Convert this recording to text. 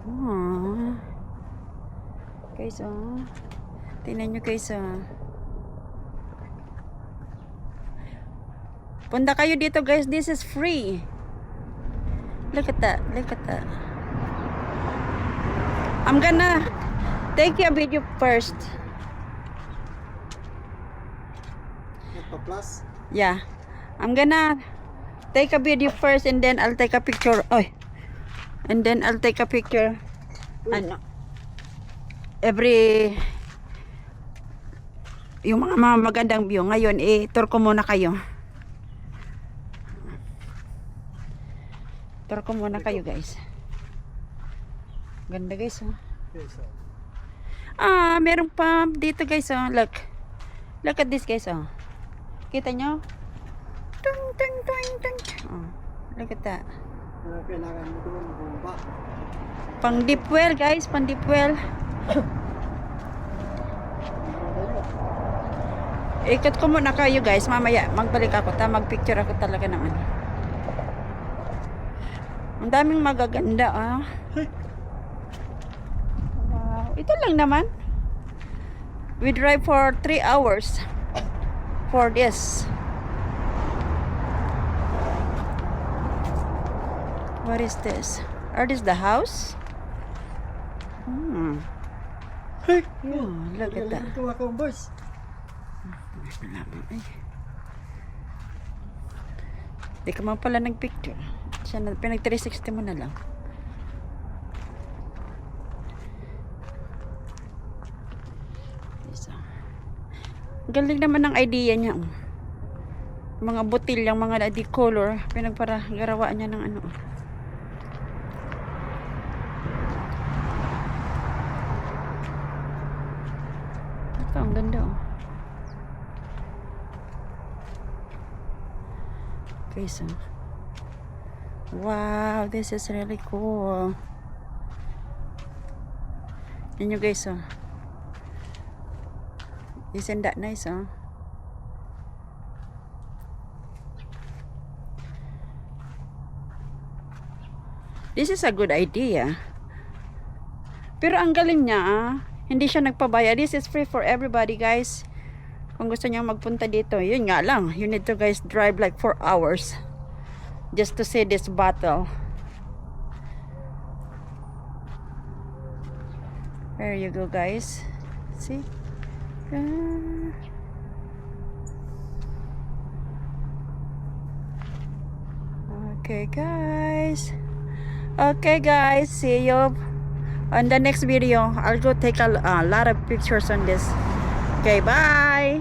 Aww. Guys, oh. Tingnan nyo guys, oh. Punta kayo dito guys. This is free. Look at that. Look at that. I'm gonna take a video first. Plus? Yeah. I'm gonna take a video first and then I'll take a picture. Oh. And then I'll take a picture. Ano? Every yung mga magandang view. Ngayon, tour ko muna kayo. Tour ko muna kayo, guys. Ganda, guys, oh. Meron pa dito, guys, oh. Look. Look at this, guys, oh. Kita nyo? Tung, tung, tung, tung. Oh. Look at that. Kailangan mo doon bumba. Pang deep well, guys. Pang deep well. Ikot ko muna kayo, guys. Mamaya, magbalik ako. Magpicture ako talaga ng ano. Ang daming magaganda, ah. Wow. Ito lang naman. We drive for 3 hours for this. What is this? Are this the house? Hey! Yeah, look at that. Ito ako, boys. Di ka man pala nagpicture. Siya na, pinag 360 mo na lang. Galing naman ang idea niya. Mga botilyang, mga color. Pinagpara garawaan niya ng ano. Ito, ang ganda, oh. Okay, so. Wow, this is really cool. Yan nyo, guys, oh. Isn't that nice, oh? This is a good idea. Pero ang galing niya, ah. Hindi siya nagpabaya. This is free for everybody, guys. Kung gusto niyo magpunta dito, yun nga lang. You need to, guys, drive like 4 hours just to see this battle. There you go, guys. See? Okay, guys. Okay, guys. See you on the next video. I'll go take a lot of pictures on this. Okay, bye.